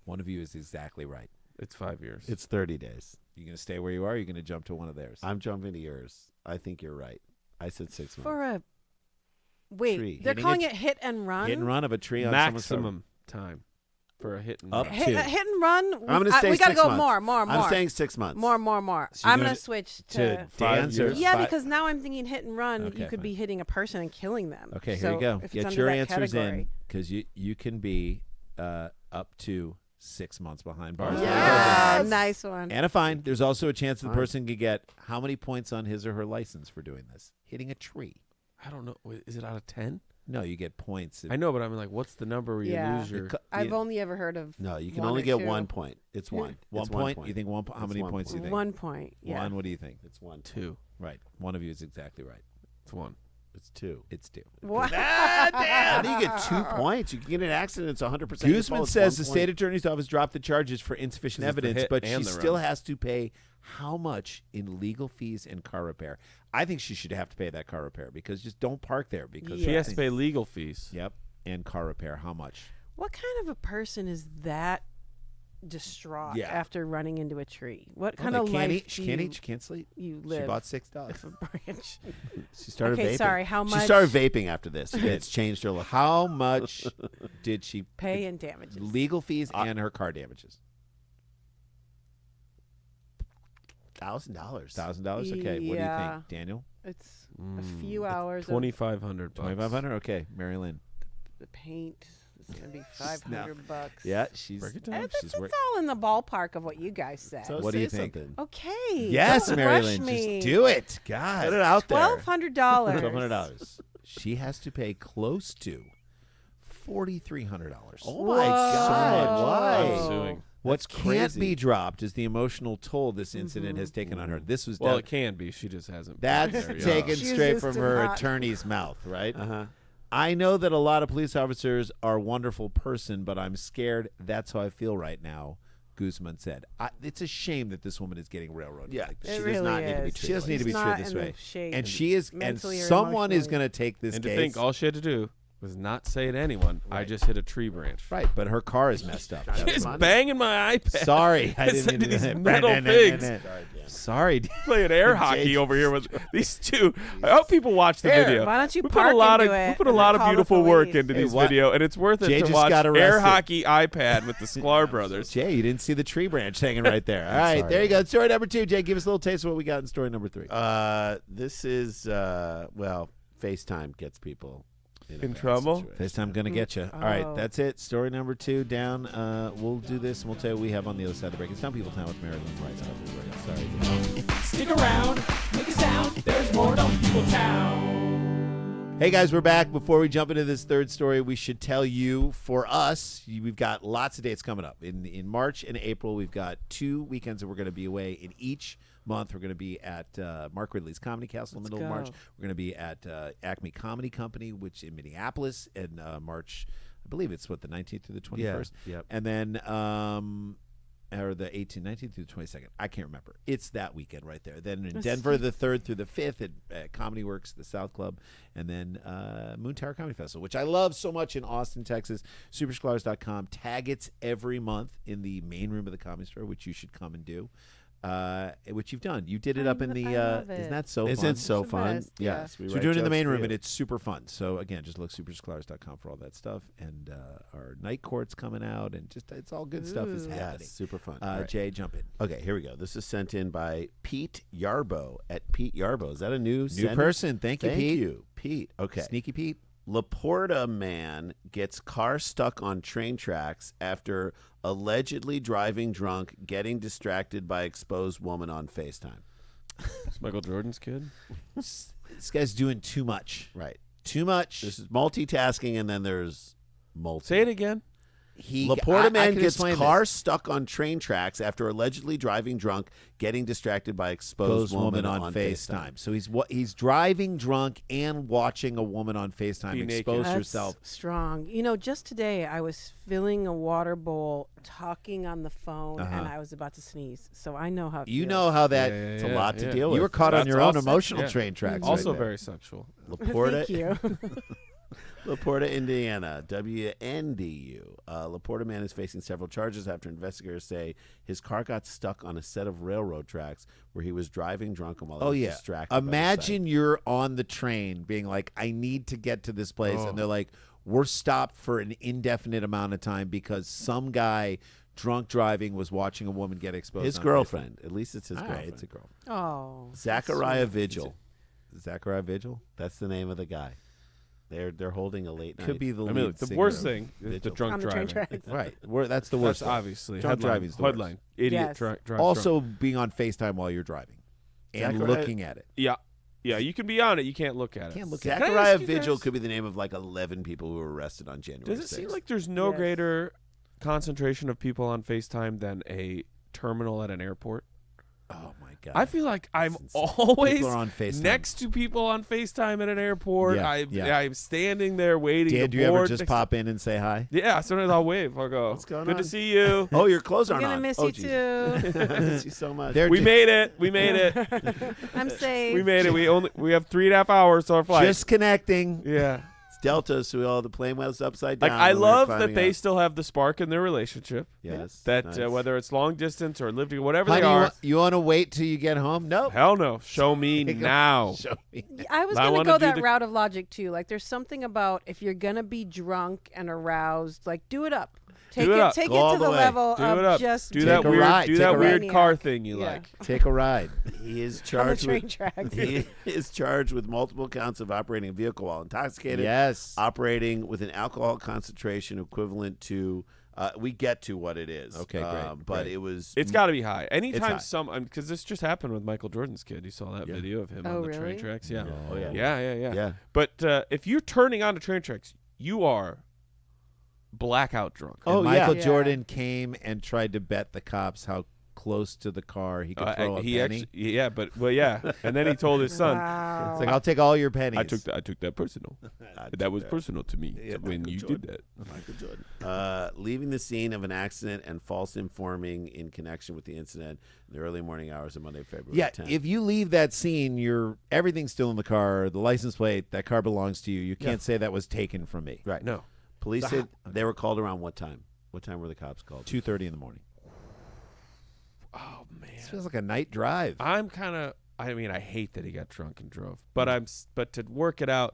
One of you is exactly right. It's 5 years. It's 30 days. You going to stay where you are? Or are you going to jump to one of theirs? I'm jumping to yours. I think you're right. I said 6 months. For a wait, Tree. they're Hitting calling a it hit and run. Hit and run of a tree on someone's property. maximum time for a hit and Up run. to. Hit and run. I'm going to say we 6 gotta go months. more. I'm saying 6 months. more. So you're I'm doing gonna it switch to to. 5 dance years. or Yeah, fi- because now I'm thinking hit and run. Okay, You could be fine. hitting a person and killing them. Okay, So here you go. if it's Get under your that answers in category. because you can be up to 6 months behind bars. Yeah, Yes. nice one. And a fine. There's also a chance that the Fine. person could get how many points on his or her license for doing this? Hitting a tree. I don't know. Wait, is it out of 10? No, you get points. I know, but I'm like, what's the number where you Yeah. lose your? I've only ever heard of No, you can one only or get two. 1 point. It's one. One It's point? You think one? How It's many 1 points do you think? 1 point. Yeah. One. What do you think? It's 1. 2. Right. One of you is exactly right. It's 1. It's 2. It's 2. What? How do you get 2 points? You can get in an accident. It's 100%. your Guzman fault. It's says 1 the point. state attorney's office dropped the charges for insufficient 'Cause it's the evidence, hit but she and the still run. has to pay how much in legal fees and car repair? I think she should have to pay that car repair because just don't park there because She Yeah. has to pay legal fees. Yep, and car repair. How much? What kind of a person is that distraught Yeah. after running into a tree? What Oh, kind they of can't life eat. do She can't you, eat. She can't sleep. you She live? bought 6 dogs. If a branch. She started Okay, vaping. sorry. How much? She started vaping after this. It's changed her life. How much did she pay and damages. legal fees and her car damages? $1,000. $1,000. Okay. What do you Yeah. think, Daniel? It's a few hours of 2,500. $2,500. Okay, Mary Lynn. the paint. It's gonna be $500. Yeah, she's. Break it down. she's It's all in the ballpark of what you guys said. So What do say you think? something. Okay. Yes, don't Mary rush Lynn. me. Just do it. God. Put it out there. $1,200. $1,200. She has to pay close to $4,300. Oh my God! Whoa. Why? I'm suing. What That's can't crazy. be dropped is the emotional toll this incident has taken on her. This was Well, dev- it can be. She just hasn't. that's been there yet. taken She's straight used from to her not. attorney's mouth, right? Uh-huh. I know that a lot of police officers are a wonderful person, but I'm scared. That's how I feel right now, Guzman said. It's a shame that this woman is getting railroaded. Yeah, like this. It she really does not need to be is. treated. She doesn't need to be She's treated not this in the way. shape And she is, and mentally or someone is emotionally. going to take this And to case. think all she had to do was not say to anyone, I just hit a tree branch. Right, but her car is messed up. She's banging my iPad. Sorry, I It didn't said mean to these do that. metal pigs. Sorry. Playing air hockey over here with these two. I hope people watch the video. Why don't you we park put a lot into of it we put a and lot then of call the beautiful work police? into Hey, these what? video, and it's worth it Jay to just watch got air arrested. hockey iPad with the Sklar brothers. Jay, you didn't see the tree branch hanging right there. All right, there you go. Story number 2. Jay, give us a little taste of what we got in story number 3. This is FaceTime gets people in a bad trouble? situation. FaceTime going to get you. All right, that's it. Story number 2 down. We'll do this, and we'll tell you what we have on the other side of the break. It's Dumb People Town with Mary Lynn Rajskub. Sorry. Stick around, make a sound. There's more Dumb People Town. Hey, guys, we're back. Before we jump into this third story, we should tell you, for us, we've got lots of dates coming up. In March and April, we've got 2 weekends that we're going to be away. In each month, we're going to be at Mark Ridley's Comedy Castle in the middle of March. We're going to be at Acme Comedy Company, which in Minneapolis in March. I believe it's, the 19th through the 21st? Yeah, yep. And then... or the 18th, 19th through the 22nd. I can't remember. It's that weekend right there. Then in Denver, the 3rd through the 5th at Comedy Works, the South Club, and then Moon Tower Comedy Festival, which I love so much in Austin, Texas. Supersklars.com. Taggets every month in the main room of the Comedy Store, which you should come and do. Which you've done. You did it up in the. love it. Isn't that so Isn't fun? it so It's the fun? best, yeah. Yes. So we're doing it in the main room, and it's super fun. So, again, just look supersklars.com for all that stuff. And our night court's coming out, and just it's all good stuff is Ooh. happening. Yes, super fun. All right. Jay, jump in. Okay, here we go. This is sent in by Pete Yarbo at Pete Yarbo. Is that a new sender? person? Thank you, Thank Pete. you, Pete. Okay. Sneaky Pete. Laporta man gets car stuck on train tracks after allegedly driving drunk, getting distracted by exposed woman on FaceTime. It's Michael Jordan's kid. This guy's doing too much. Right. Too much. This is multitasking, and then there's multi. Say it again. Laporta man can gets explain car this. stuck on train tracks after allegedly driving drunk, getting distracted by exposed woman on FaceTime. So he's driving drunk and watching a woman on FaceTime Be naked. expose That's herself. strong. Just today I was filling a water bowl, talking on the phone, and I was about to sneeze. So I know how it You feels. know how that. It's a lot to deal You with. were caught on That's your own also- emotional yeah. train tracks. Also right there. very sexual. Laporta, Thank you. Laporta, Indiana, WNDU. Laporta man is facing several charges after investigators say his car got stuck on a set of railroad tracks where he was driving drunk and while he was distracted. by the Imagine you're on the train being like, I need to get to this place. And they're like, we're stopped for an indefinite amount of time because some guy drunk driving was watching a woman get exposed. his on girlfriend. At least it's his Facebook. All right, girlfriend. it's a girl. Oh. Zachariah Vigil. Zachariah Vigil? That's the name of the guy. They're holding a late night. Could be the lead The singer worst of thing is the Vigil. drunk On the train driving. tracks. Right. That's the worst. That's obviously Drunk headline. driving's the worst. Headline. Idiot Yes. drive Also, being on FaceTime while you're driving and Zachariah- looking at it. Yeah. Yeah, you can be on it. You can't look at it. Can't look at Can I Zachariah ask you Vigil guys- could be the name of like 11 people who were arrested on January Does it 6th. seem like there's no Yes. greater concentration of people on FaceTime than a terminal at an airport? Oh, my God. I feel like I'm insane. always People are on FaceTime. next to people on FaceTime at an airport. Yeah, I'm standing there waiting Dan, to do you ever board just next- pop in and say hi? Yeah, sometimes I'll wave. I'll go, What's going good on?" to see you. Oh, your clothes I'm aren't gonna on. miss oh, you Jesus. too. I miss you so much. They're We ju- made it. We made it. I'm safe. We made it. We have 3.5 hours to our flight. just connecting. Yeah. It's Delta, so all the plane was upside down. Like, I when we were love that climbing they up. still have the spark in their relationship. Yes. That nice. whether it's long distance or living, whatever Honey, they are. you want to wait till you get home? Nope. Hell no. Show me now. Show me. I was I going to wanna go do that the- route of logic too. Like, there's something about if you're going to be drunk and aroused, like, do it up. Take Do it up. Take Go it all to the the way. level Do of it up. just Do Take that a weird. ride. Do Take that a weird ride. car thing you Yeah. like. Take a ride. He is on the charged train with tracks. he is charged with multiple counts of operating a vehicle while intoxicated. Yes. Operating with an alcohol concentration equivalent to we get to what it is. Okay, great, But great. it was It's got to be high. Anytime high. because this just happened with Michael Jordan's kid. You saw that Yeah. video of him Oh, on the train really? tracks. Yeah. Oh, yeah. Yeah. Yeah. But if you're turning on the train tracks, you are blackout drunk. And Oh, Michael yeah. Jordan came and tried to bet the cops how close to the car he could throw a he penny. actually, yeah, and then he told his son, Wow. It's like, I'll take all your pennies. I took that personal. That was personal to me when Michael you Jordan. did that. Michael Jordan. Leaving the scene of an accident and false informing in connection with the incident in the early morning hours of Monday, February Yeah, 10th. if you leave that scene, everything's still in the car. The license plate, that car belongs to you. You can't say that was taken from me. Right. No. Police said they were called around what time? What time were the cops called? 2:30 in the morning. Oh man, This feels like a night drive. I'm kind of. I mean, I hate that he got drunk and drove, but But to work it out,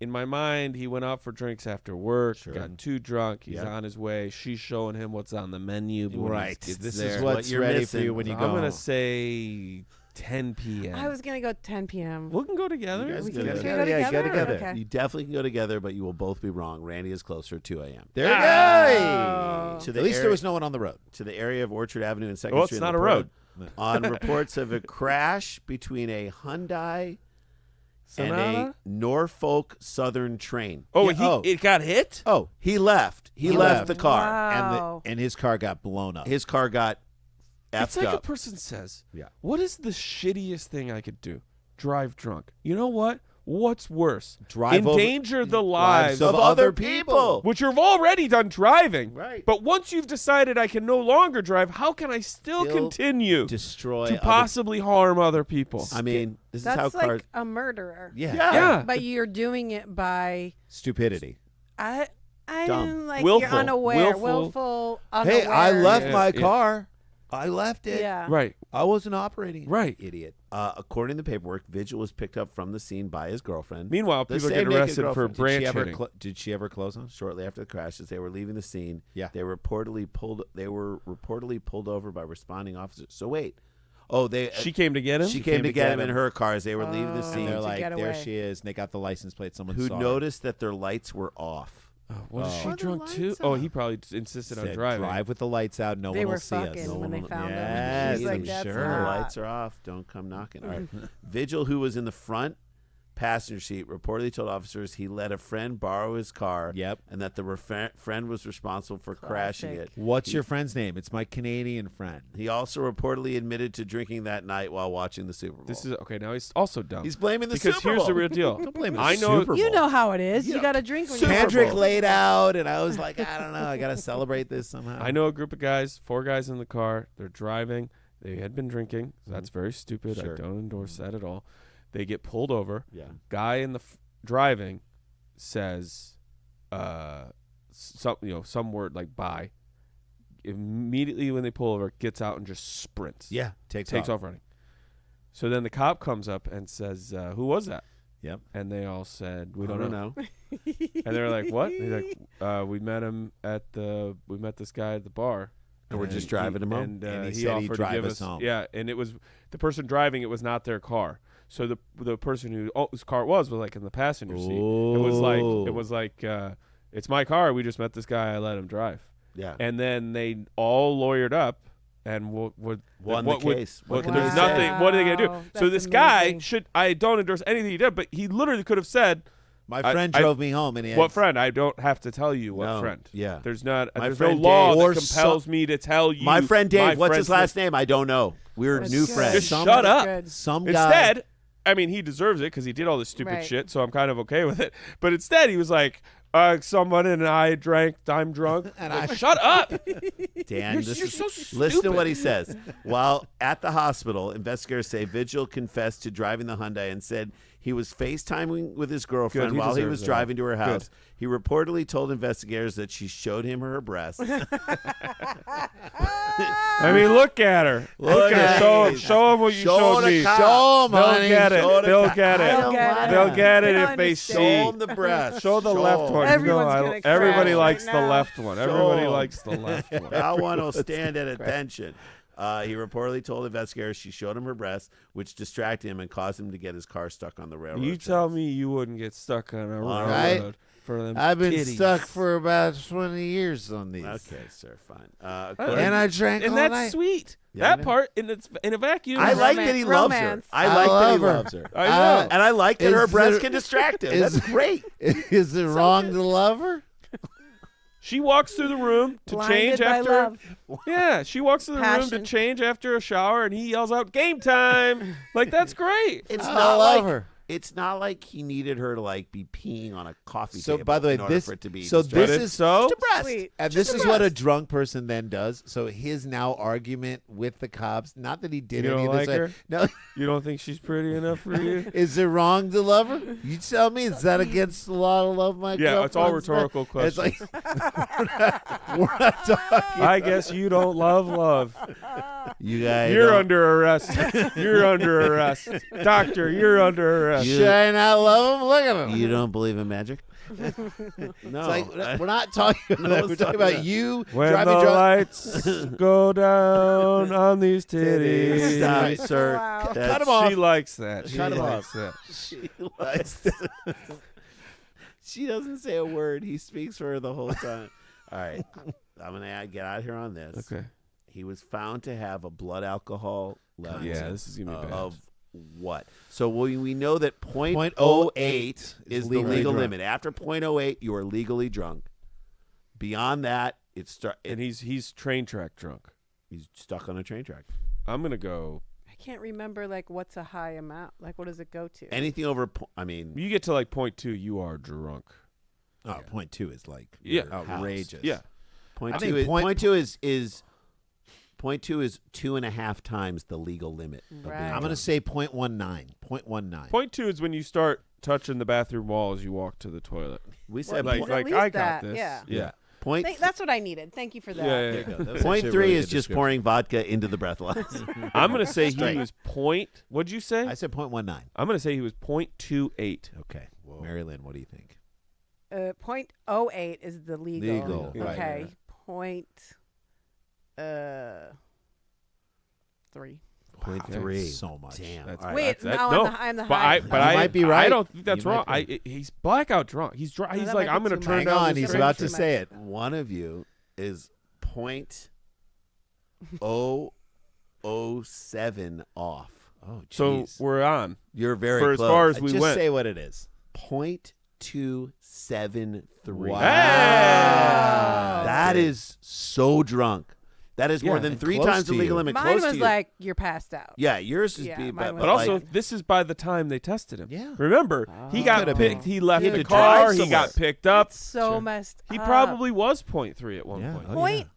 in my mind, he went out for drinks after work. Sure. Got too drunk. He's Yep. on his way. She's showing him what's on the menu. But when Right. he gets This there, is what's what you're ready missing. for you when you I'm go gonna home. say 10 p.m. I was gonna go 10 p.m. We can go together. You guys We can can go go together. Yeah, go together. together. Okay. You definitely can go together, but you will both be wrong. Randy is closer at 2 a.m. There you Oh. go. To the At least there area- was no one on the road. To the area of Orchard Avenue and 2nd Well, it's Street. not a reported road. On reports of a crash between a Hyundai and Sonata? a Norfolk Southern train. Oh, Yeah, it got hit. Oh, He left. He left the car. Wow. and his car got blown up. His car got It's effed like a up. person says, Yeah. What is the shittiest thing I could do? Drive drunk. You know what? What's worse? Drive over- Endanger the lives of other people. which you've already done driving. Right. But once you've decided I can no longer drive, how can I still continue Destroy to other- possibly harm other people? I mean, this is how That's cars. like a murderer. Yeah. Yeah. But you're doing it by Stupidity. I Dumb. don't like Willful. you're unaware. Willful. Willful. Hey, unaware. I left Yeah, my yeah. car. I left it. Yeah. Right. I wasn't operating it. Right. Idiot. According to the paperwork, Vigil was picked up from the scene by his girlfriend. Meanwhile, The people same get naked arrested for girlfriend. branch Did she ever hitting. did she ever close on? Shortly after the crash, as they were leaving the scene, Yeah. they were reportedly pulled over by responding officers. So wait, oh, they She came to get him? she came to get him in her car as they were leaving the Oh. scene. And they're to like, get there away. she is. And they got the license plate. Someone Who saw her. noticed that their lights were off? Was Oh. she Were the drunk too? lights Oh, off? he probably insisted on Said, driving. drive with the lights out. No They one were will see us. fucking No when they one will- found him. Yes, She's like, I'm that's sure. The hot. lights are off. Don't come knocking. All right. Vigil, who was in the front passenger seat, reportedly told officers he let a friend borrow his car. Yep. And that the friend was responsible for crashing it. Classic. What's your friend's name? It's my Canadian friend. He also reportedly admitted to drinking that night while watching the Super Bowl. This is okay. Now he's also dumb. He's blaming the because Super here's Bowl. the real deal. Don't blame the I know. Super Bowl. You know how it is. You got to drink when you're Kendrick Bowl. laid out, and I was like, I don't know. I got to celebrate this somehow. I know a group of guys, 4 guys in the car. They're driving. They had been drinking. So that's very stupid. Sure. I don't endorse that at all. They get pulled over. Yeah. Guy in the driving says, some word like "bye." Immediately when they pull over, gets out and just sprints. Yeah, takes Takes off running. So then the cop comes up and says, "Who was that?" Yep. And they all said, "We I don't know." And they're like, "What?" And he's like, "We met him we met this guy at the bar, And we're just driving him home. And, And he he said offered he'd to drive give us home." Yeah, and it was the person driving it was not their car. So the person whose car it was like in the passenger seat. It was like it's my car. We just met this guy. I let him drive. Yeah. And then they all lawyered up and Won the what case. What can there's they say? nothing. What are they gonna do? Wow, So that's this guy amazing. I don't endorse anything he did, but he literally could have said, My I- friend I- drove me home, and he had "What friend? I don't have to tell you what No. friend." Yeah. There's not. My There's no friend law Dave. Or that compels me to tell you. My friend Dave, what's his friend's last name? I don't know. We're That's new good. friends. Just Some- shut That's up. good. some guy. Instead, I mean, he deserves it because he did all this stupid Right. shit, so I'm kind of okay with it. But instead, he was like, someone and I drank, I'm drunk. And Like, I- shut up. Dan, You're this is, so listen to what stupid. he says. While at the hospital, investigators say Vigil confessed to driving the Hyundai and said he was FaceTiming with his girlfriend Good, he while he deserves was that. driving to her house. Good. He reportedly told investigators that she showed him her breasts. I mean, look at her. Look at her. Show him what you showed me. Show him, They'll honey. get it. Show the They'll cock. get They'll it. get it. They'll get it They if don't they understand. see. Show him the breast. Show the left one. Everyone's You know, gonna everybody crash likes right the now. left one. Everybody him. likes the left one. That one will stand at attention. He reportedly told investigators she showed him her breasts, which distracted him and caused him to get his car stuck on the railroad. You tracks. tell me you wouldn't get stuck on a Right. railroad for them I've been titties. stuck for about 20 years on these. Okay, sir, fine. And I drank And all that's night. sweet. Yeah, I that know. part in a vacuum. I like that he loves her. Romance. I like that he love her. loves her. I know. And I like that Is her breasts there- can distract him. is- That's great. Is it wrong to love her? She walks through the room to Blinded change by after. love. Yeah, she walks through the room to Passion. change after a shower, and he yells out, "Game time!" Like that's great. It's I not love like her. It's not like he needed her to like be peeing on a coffee So table. by the way, in order this for it to be so distressed. this But is so Sweet. and this is what a drunk person then does. So his now argument with the cops, not that he did You any don't of this. like her? No, You don't think she's pretty enough for you? is it wrong to love her? You tell me. Is that against the law to love my Yeah, it's all girlfriend's rhetorical man? It's questions. like we're not talking. I guess you don't love. You guys, You're under arrest. You're under arrest. Doctor, you're under arrest. Should I not love him? Look at him. You don't believe in magic? No, It's like we're not talking about that. We're talking about you When driving the drunk. lights go down on these titties. Stop, Right. sir. Wow. That's- Cut him off. She likes that. She Cut him likes off. that. She likes She doesn't say a word. He speaks for her the whole time. All right. I'm going to get out of here on this. Okay. He was found to have a blood alcohol level Yeah, this is gonna be bad. of what? So we know that 0.08 0.08 is the legally legal drunk. limit. After 0.08, you are legally drunk. Beyond that, And he's train track drunk. he's stuck on a train track. I'm gonna go. I can't remember like what's a high amount. Like what does it go to? Anything over, I mean, You get to like 0.2, you are drunk. Oh, 0.2 is like Yeah. outrageous. Yeah. point I two think is, point- point two is 2.5 times the legal limit. of being Right. I'm going to drunk. say 0.19. 0.19. 0.2 is when you start touching the bathroom wall as you walk to the toilet. We said Like, at point, least I got that, this. yeah. Yeah. point, That's what I needed. Thank you for that. Yeah. There you go. That was point actually a three really is good just description. pouring vodka into the breathalyzer. I'm gonna say he Straight. was point. What'd you say? I said 0.19. I'm gonna say he was 0.28. Okay. Mary Lynn, what do you think? 0.08 is the legal. Legal, right. Okay. Point. 3. 0.3. So much. Damn. That's- All right. Wait, that's- no, no, I'm the But high. but You I might be I right. don't think that's You wrong. might be. He's blackout drunk. He's that he's might like be I'm gonna too turn much. Hang down. on. this He's drink. about Too to much. say it. One of you is 0.007 off. Oh, So jeez. we're on You're very for as close. far as we Just went. say what it is. 0.273. Wow. That is so drunk. That is more Yeah, than and 3 close times to the legal you. limit. Mine Close was to you. like you're passed out. Yeah, yours is Yeah, be, mine but, was But also, like- this is by the time they tested him. Yeah. Remember, he got Could've picked. been. He left He had the to car. drive He got somewhere. picked up. That's so messed He up. probably was 0.3 at one Yeah. point. Oh, Point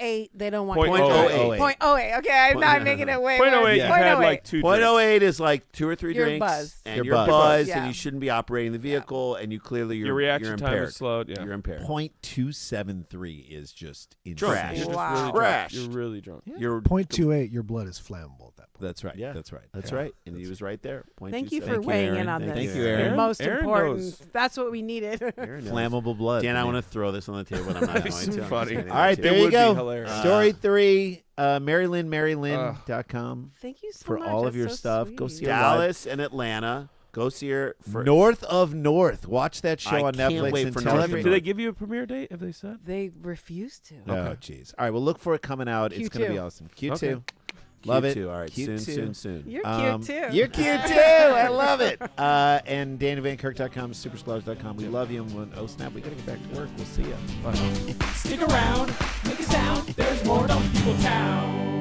008. They don't want. 0.08. 0.08. Okay, I'm not making it way worse. 0.08, you had 0.08. like 2 drinks. 0.08 is like 2 or 3 You're drinks, buzzed. and You're you're buzzed. buzzed, Yeah. and you shouldn't be operating the vehicle, and you clearly Your reaction time impaired. is slowed. Yeah. You're impaired. 0.273 is just Trash. insane. You're just Wow. really drunk. Trash. You're really drunk. You're 0.28, your blood is flammable at that point. That's right. Yeah. That's right. That's Yeah. right, and he was right there. Thank you 0.27. for weighing in Aaron. on Thank this. you, Aaron. The most Aaron important. knows. That's what we needed. Aaron knows. Flammable blood. Dan, I man. want to throw this on the table, but I'm not going to. I'm Funny. just kidding. All right, It there you would be go. hilarious. Story 3, MaryLynn.com. Thank you so For much. all of That's your so stuff. Go sweet. see her Dallas and Atlanta. Go see her. For, North of North. Watch that show I on can't Netflix wait and for tell North of everybody. Did they give you a premiere date? Have they said? They refused to. Oh, jeez. All right, well, look for it coming out. It's going to be Q2. awesome. Q2. Okay. Love it. Q2. All right, Q2. soon. You're cute too. You're cute too. I love it. And DanielVanKirk.com, superstars.com. We love you. And when, oh, snap, we got to get back to work. We'll see you. Stick around, make a sound. There's more Dumb People Town.